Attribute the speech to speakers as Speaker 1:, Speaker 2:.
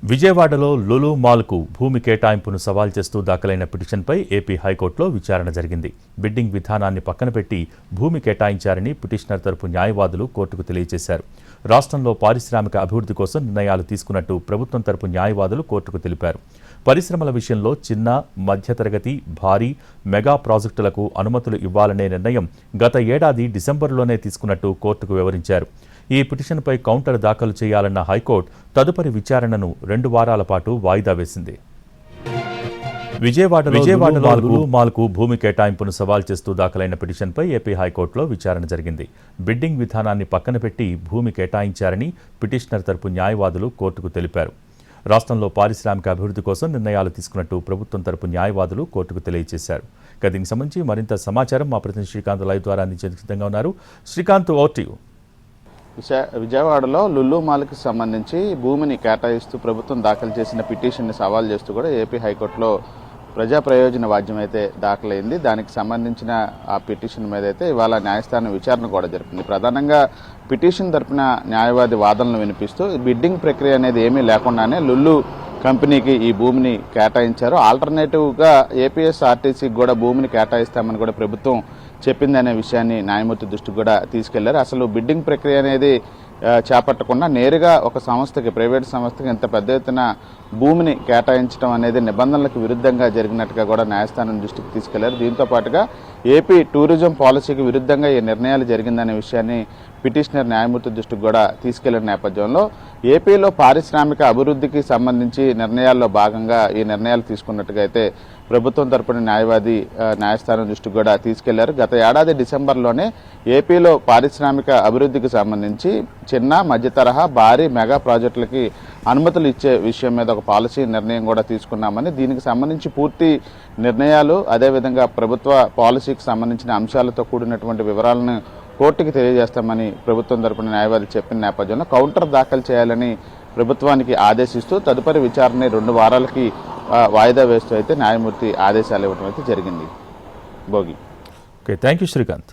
Speaker 1: విజయవాడలో లులు మాల్కు భూమి కేటాయింపును సవాల్ చేస్తూ దాఖలైన పిటిషన్పై ఏపీ హైకోర్టులో విచారణ జరిగింది. బిడ్డింగ్ విధానాన్ని పక్కన పెట్టి భూమి కేటాయించారని పిటిషనర్ తరపు న్యాయవాదులు కోర్టుకు తెలియజేశారు. రాష్ట్రంలో పారిశ్రామిక అభివృద్ధి కోసం నిర్ణయాలు తీసుకున్నట్టు ప్రభుత్వం తరపు న్యాయవాదులు కోర్టుకు తెలిపారు. పరిశ్రమల విషయంలో చిన్న, మధ్యతరగతి, భారీ, మెగా ప్రాజెక్టులకు అనుమతులు ఇవ్వాలనే నిర్ణయం గత ఏడాది డిసెంబర్లోనే తీసుకున్నట్టు కోర్టుకు వివరించారు. ఈ పిటిషన్పై కౌంటర్ దాఖలు చేయాలన్న హైకోర్టు తదుపరి విచారణను 2 వారాల పాటు వాయిదా వేసింది. విజయవాడలో లులు మాల్కు భూమి కేటాయింపును సవాల్ చేస్తూ దాఖలైన పిటిషన్పై ఏపీ హైకోర్టులో విచారణ జరిగింది. బిడ్డింగ్ విధానాన్ని పక్కన పెట్టి భూమి కేటాయించారని పిటిషనర్ తరపు న్యాయవాదులు కోర్టుకు తెలిపారు. రాష్ట్రంలో పారిశ్రామిక అభివృద్ధి కోసం నిర్ణయాలు తీసుకున్నట్టు ప్రభుత్వం తరపు న్యాయవాదులు కోర్టుకు తెలియజేశారు. దీనికి సంబంధించి మరింత సమాచారం మా ప్రతినిధి శ్రీకాంత్ లైవ్ ద్వారా అందించేందుకు సిద్ధంగా ఉన్నారు. Srikanth, over to you.
Speaker 2: విజయవాడలో లులు మాల్కి సంబంధించి భూమిని కేటాయిస్తూ ప్రభుత్వం దాఖలు చేసిన పిటిషన్ని సవాల్ చేస్తూ కూడా ఏపీ హైకోర్టులో ప్రజా ప్రయోజన వాద్యం అయితే దాఖలైంది. దానికి సంబంధించిన ఆ పిటిషన్ మీద అయితే ఇవాళ న్యాయస్థానం విచారణ కూడా జరిపింది. ప్రధానంగా పిటిషన్ తరపున న్యాయవాది వాదనలు వినిపిస్తూ బిడ్డింగ్ ప్రక్రియ అనేది ఏమీ లేకుండానే లులు కంపెనీకి ఈ భూమిని కేటాయించారు. ఆల్టర్నేటివ్గా ఏపీఎస్ఆర్టీసీకి కూడా భూమిని కేటాయిస్తామని కూడా ప్రభుత్వం చెప్పిందనే విషయాన్ని న్యాయమూర్తి దృష్టికి కూడా తీసుకెళ్లారు. అసలు బిడ్డింగ్ ప్రక్రియ అనేది చేపట్టకుండా నేరుగా ఒక సంస్థకి, ప్రైవేట్ సంస్థకి ఇంత పెద్ద ఎత్తున భూమిని కేటాయించడం అనేది నిబంధనలకు విరుద్ధంగా జరిగినట్టుగా కూడా న్యాయస్థానం దృష్టికి తీసుకెళ్లారు. దీంతో పాటుగా ఏపీ టూరిజం పాలసీకి విరుద్ధంగా ఈ నిర్ణయాలు జరిగిందనే విషయాన్ని పిటిషనర్ న్యాయమూర్తి దృష్టికి కూడా తీసుకెళ్లిన నేపథ్యంలో ఏపీలో పారిశ్రామిక అభివృద్ధికి సంబంధించి నిర్ణయాల్లో భాగంగా ఈ నిర్ణయాలు తీసుకున్నట్టుగా అయితే ప్రభుత్వం తరపున న్యాయవాది న్యాయస్థానం దృష్టికి కూడా తీసుకెళ్లారు. గత ఏడాది డిసెంబర్లోనే ఏపీలో పారిశ్రామిక అభివృద్ధికి సంబంధించి చిన్న, మధ్య తరహా, భారీ, మెగా ప్రాజెక్టులకి అనుమతులు ఇచ్చే విషయం మీద ఒక పాలసీ నిర్ణయం కూడా తీసుకున్నామని, దీనికి సంబంధించి పూర్తి నిర్ణయాలు అదేవిధంగా ప్రభుత్వ పాలసీకి సంబంధించిన అంశాలతో కూడినటువంటి వివరాలను కోర్టుకి తెలియజేస్తామని ప్రభుత్వం తరపున న్యాయవాది చెప్పిన నేపథ్యంలో కౌంటర్ దాఖలు చేయాలని ప్రభుత్వానికి ఆదేశిస్తూ తదుపరి విచారణని 2 వారాలకి వాయిదా వేస్తూ అయితే న్యాయమూర్తి ఆదేశాలు ఇవ్వడం అయితే జరిగింది. భోగి.
Speaker 1: Thank you Srikanth.